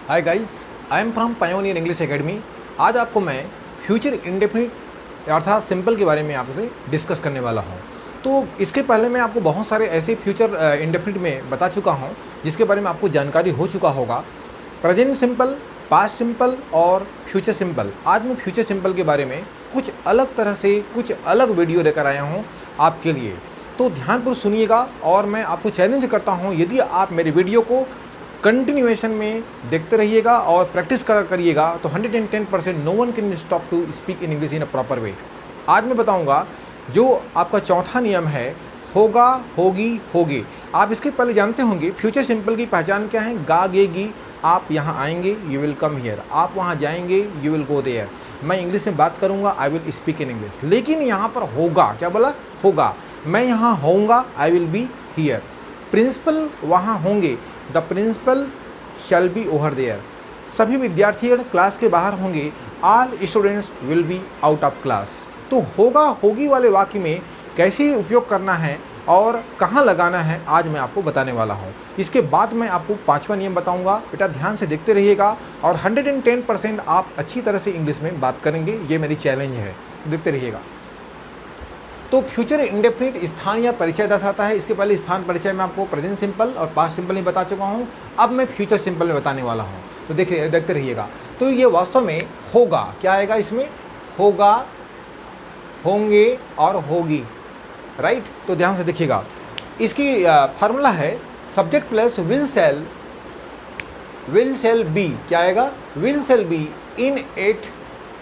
Hi guys, I am from pioneer English academy. आज आपको मैं फ्यूचर इंडेफिनिट अर्थात सिंपल के बारे में आपसे डिस्कस करने वाला हूं। तो इसके पहले मैं आपको बहुत सारे ऐसे फ्यूचर इंडेफिनिट में बता चुका हूं जिसके बारे में आपको जानकारी हो चुका होगा। प्रेजेंट सिंपल, पास्ट सिंपल और फ्यूचर सिंपल। आज मैं फ्यूचर सिंपल के बारे में कुछ अलग तरह से कुछ अलग वीडियो लेकर आया हूँ आपके लिए। तो ध्यानपूर्वक सुनिएगा और मैं आपको चैलेंज करता हूँ, यदि आप मेरी वीडियो को कंटिन्यूएशन में देखते रहिएगा और प्रैक्टिस करिएगा तो 110% no one can stop to speak in English in a proper way. आज मैं बताऊंगा जो आपका चौथा नियम है, होगा, होगी, होगे। आप इसके पहले जानते होंगे फ्यूचर सिंपल की पहचान क्या है। गा गेगी, आप यहाँ आएंगे, यू विल कम हियर। आप वहाँ जाएंगे, यू विल गो देयर। मैं इंग्लिश में बात करूँगा, I will speak in English. लेकिन यहाँ पर होगा, क्या बोला? होगा। मैं यहाँ होऊंगा, I will be here. Principal वहाँ होंगे, the principal shall be over there. सभी विद्यार्थीगण क्लास के बाहर होंगे, all students will be out of class. तो होगा होगी वाले वाक्य में कैसे उपयोग करना है और कहाँ लगाना है, आज मैं आपको बताने वाला हूँ। इसके बाद मैं आपको पांचवा नियम बताऊँगा। बेटा ध्यान से देखते रहिएगा और 110% आप अच्छी तरह से इंग्लिश में बात करेंगे, ये मेरी चैलेंज है। देखते रहिएगा। तो फ्यूचर इंडेफिनिट स्थान या परिचय दर्शाता है। इसके पहले स्थान परिचय में आपको प्रेजेंट सिंपल और पास्ट सिंपल ही बता चुका हूँ। अब मैं फ्यूचर सिंपल में बताने वाला हूँ। तो देखते रहिएगा। तो ये वास्तव में होगा, क्या आएगा इसमें? होगा, होंगे और होगी, राइट। तो ध्यान से देखिएगा। इसकी फार्मूला है subject plus will shall be. क्या आएगा? Will shall be in at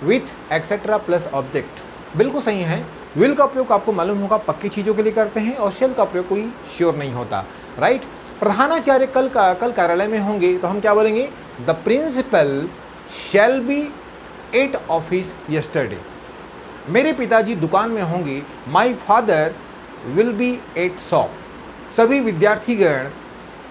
with etcetera plus object. बिल्कुल सही है। विल का प्रयोग आपको मालूम होगा पक्की चीज़ों के लिए करते हैं और शेल का प्रयोग कोई श्योर नहीं होता, राइट। प्रधानाचार्य कल कार्यालय में होंगे तो हम क्या बोलेंगे? The principal shall be at office yesterday. मेरे पिताजी दुकान में होंगे, my father will be at shop. सभी विद्यार्थीगण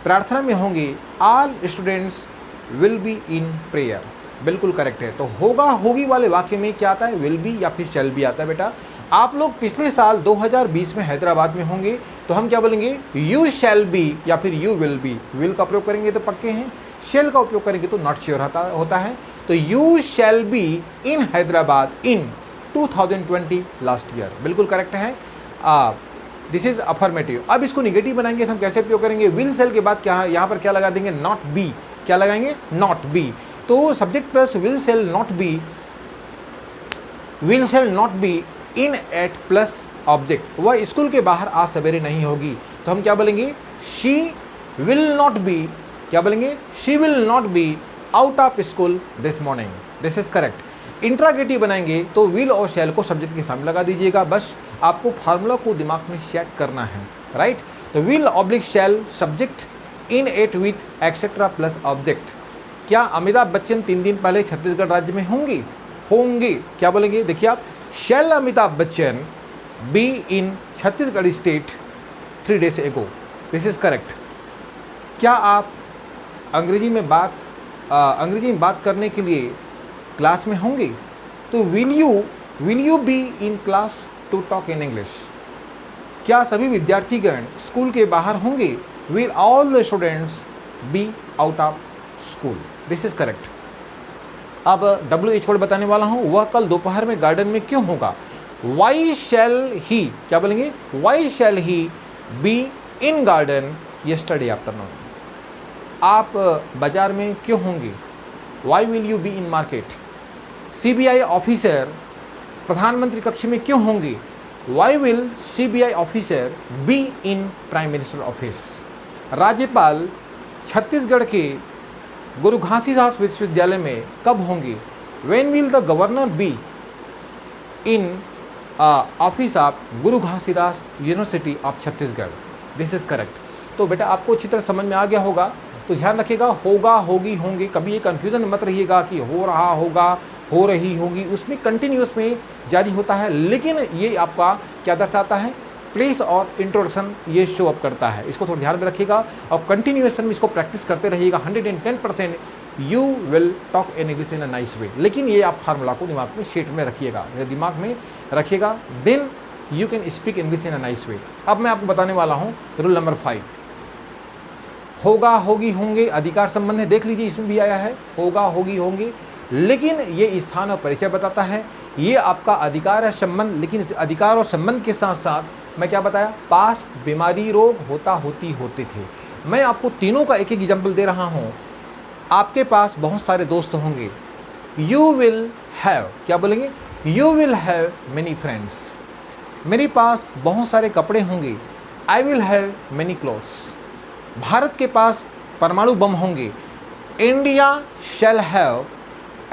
प्रार्थना में होंगे, all students will be in prayer. बिल्कुल करेक्ट है। तो होगा होगी वाले वाक्य में क्या आता है? विल बी या फिर शैल बी आता है। बेटा आप लोग पिछले साल 2020 में हैदराबाद में होंगे तो हम क्या बोलेंगे? यू शैल बी या फिर यू विल बी। विल का प्रयोग करेंगे तो पक्के हैं, शैल का उपयोग करेंगे तो नॉट श्योर होता है। तो you shall be in Hyderabad in 2020 last year. बिल्कुल करेक्ट है। This is affirmative. अब इसको निगेटिव बनाएंगे तो हम कैसे उपयोग करेंगे? विल शैल के बाद क्या यहाँ पर क्या लगा देंगे? Not be. क्या लगाएंगे? Not be. तो subject plus will shall not be, will shall not be in at plus object. वह स्कूल के बाहर आज सवेरे नहीं होगी तो हम क्या बोलेंगे? She will not be. क्या बोलेंगे? She will not B out of school this morning. This is correct. Interrogative बनाएंगे तो विल और शैल को सब्जेक्ट के सामने लगा दीजिएगा। बस आपको फार्मूला को दिमाग में सेट करना है, राइट। तो will oblique shall subject in at with etcetera plus object. क्या अमिताभ बच्चन 3 दिन पहले छत्तीसगढ़ राज्य में होंगे? होंगे। क्या बोलेंगे? देखिए आप, shall Amitabh Bachchan be in Chhattisgarh state 3 days ago। This is correct. क्या आप अंग्रेजी में बात करने के लिए क्लास में होंगे? तो will you be in class to talk in English. क्या सभी विद्यार्थीगण स्कूल के बाहर होंगे? Will all the students be out of school. This is correct. अब WH वर्ड बताने वाला हूं। वह कल दोपहर में गार्डन में क्यों होगा? Why shall he. क्या बोलेंगे? Why shall he be in garden yesterday afternoon. आप बाजार में क्यों होंगे? Why will you be in market. CBI officer प्रधानमंत्री कक्ष में क्यों होंगे? Why will CBI officer be in prime minister office. राज्यपाल छत्तीसगढ़ के गुरु घासीदास विश्वविद्यालय में कब होंगे? When will the governor be in office of Guru Ghasidas university of Chhattisgarh. This is correct. तो बेटा आपको अच्छी तरह समझ में आ गया होगा। तो ध्यान रखिएगा, होगा, होगी, होंगे। कभी ये कन्फ्यूजन मत रहिएगा कि हो रहा होगा, हो रही होगी, उसमें कंटिन्यूस में जारी होता है। लेकिन ये आपका क्या दर्शाता है? प्लेस और इंट्रोडक्शन ये शो अप करता है। इसको थोड़ा ध्यान में रखिएगा और कंटिन्यूएशन में इसको प्रैक्टिस करते रहिएगा। 110% you will talk in English in a nice वे। लेकिन ये आप फार्मूला को दिमाग में शेट में रखिएगा, दिमाग में रखिएगा, then you can speak English in a nice way. अब मैं आपको बताने वाला हूँ रूल नंबर 5। होगा, होगी, होंगे अधिकार संबंध है, देख लीजिए इसमें भी आया है होगा, होगी, होंगे, लेकिन ये स्थान और परिचय बताता है। ये आपका अधिकार है संबंध, लेकिन अधिकार और संबंध के साथ साथ मैं क्या बताया, पास बीमारी रोग होता, होती, होते थे। मैं आपको तीनों का एक एक एग्जाम्पल दे रहा हूँ। आपके पास बहुत सारे दोस्त होंगे, यू विल हैव, क्या बोलेंगे, you will have many friends. मेरे पास बहुत सारे कपड़े होंगे, I will have many clothes. Bharat के पास परमाणु बम होंगे, India shall have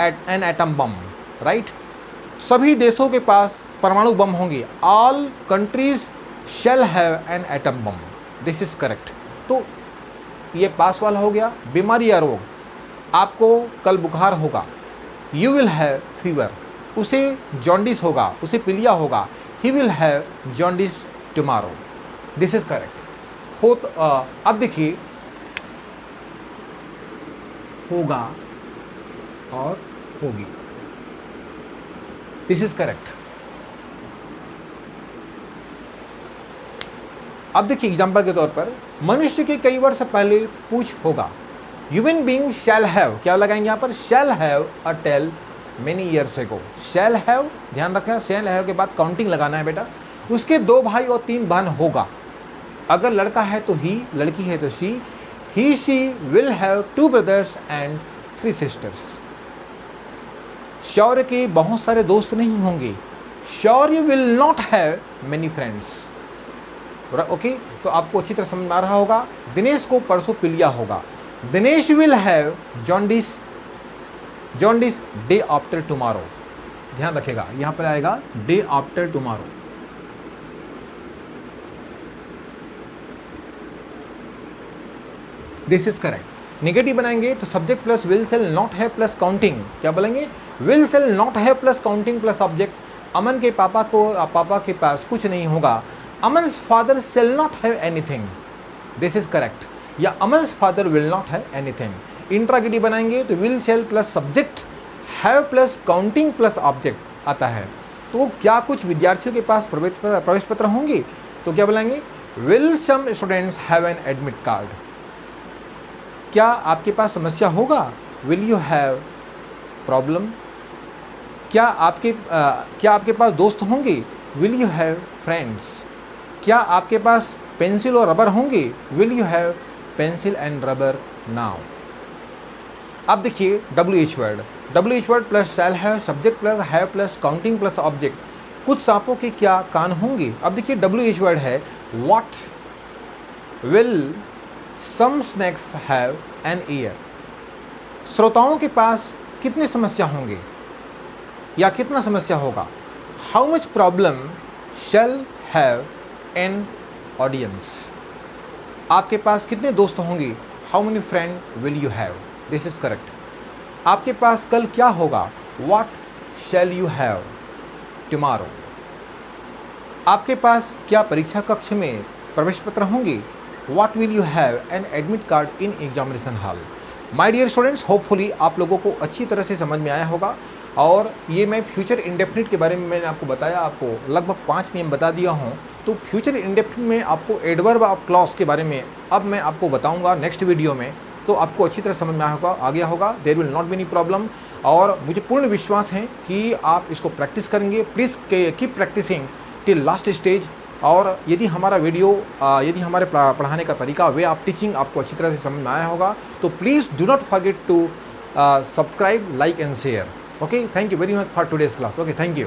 an atom bomb, right. सभी देशों के पास परमाणु बम होंगे, all countries shell have an atom bomb, this is correct. तो ये पास वाला हो गया। बीमारी या रोग, आपको कल बुखार होगा, यू विल हैव फीवर, उसे जॉन्डिस होगा, उसे पीलिया होगा, he will have jaundice tomorrow, this is correct. अब देखिए होगा और होगी, दिस इज करेक्ट। अब देखिए एग्जाम्पल के तौर पर, मनुष्य के कई वर्ष पहले पूछ होगा, ह्यूमन बीइंग शैल हैव, क्या लगाएंगे यहाँ पर, shall have a tail many years ago. Shall have, ध्यान रखना, शैल हैव के बाद काउंटिंग लगाना है बेटा। उसके 2 भाई और 3 बहन होगा। अगर लड़का है तो ही, लड़की है तो she, he she will have 2 brothers and 3 sisters. Shaurya के बहुत सारे दोस्त नहीं होंगे, Shaurya will not have many friends. Okay, तो आपको अच्छी तरह समझ में आ रहा होगा। दिनेश को परसों पीलिया होगा, Dinesh will have jaundice, jaundice day after tomorrow. ध्यान रखेगा, यहां पर आएगा day after tomorrow. This is correct. Negative बनाएंगे तो subject plus will shall not have plus counting, क्या बोलेंगे, will shall not have plus counting plus object. Aman के पापा के पास कुछ नहीं होगा, Aman's father shall not have anything, this is correct. या Aman's father will not have anything. Interrogative बनाएंगे तो will shell plus subject, have plus counting plus object आता है। तो क्या कुछ विद्यार्थियों के पास प्रवेश पत्र होंगे, तो क्या बोलेंगे, will some students have an admit card. क्या आपके पास समस्या होगा, विल यू हैव प्रॉब्लम। क्या आपके पास दोस्त होंगे, विल यू हैव फ्रेंड्स। क्या आपके पास पेंसिल और रबर होंगे, will you have pencil and rubber now. अब देखिए WH word plus shall have, subject plus have plus counting plus object. कुछ सांपों के क्या कान होंगे। अब देखिए WH वर्ड है what, will some snakes have an ear. श्रोताओं के पास कितनी समस्या होंगे या कितना समस्या होगा, how much problem shall have an audience. आपके पास कितने दोस्त होंगे, how many friend will you have, this is correct. आपके पास कल क्या होगा, what shall you have tomorrow. आपके पास क्या परीक्षा कक्ष में प्रवेश पत्र होंगे, what will you have an admit card in examination hall. My dear students, hopefully आप लोगों को अच्छी तरह से समझ में आया होगा। और ये मैं फ्यूचर इंडेफिनिट के बारे में मैंने आपको बताया, आपको लगभग 5 नियम बता दिया हूँ। तो फ्यूचर इंडेफिनिट में आपको एडवर्ब ऑफ क्लॉज के बारे में अब मैं आपको बताऊंगा नेक्स्ट वीडियो में, तो आपको अच्छी तरह समझ में आ गया होगा। There will not be any problem. और मुझे पूर्ण विश्वास है कि आप इसको प्रैक्टिस करेंगे। Please keep practicing till last stage. और यदि हमारा वीडियो, यदि हमारे पढ़ाने का तरीका, वे ऑफ टीचिंग आपको अच्छी तरह से समझ में आया होगा, तो please do not forget to subscribe, like and share. Okay, thank you very much for today's class. Okay, thank you.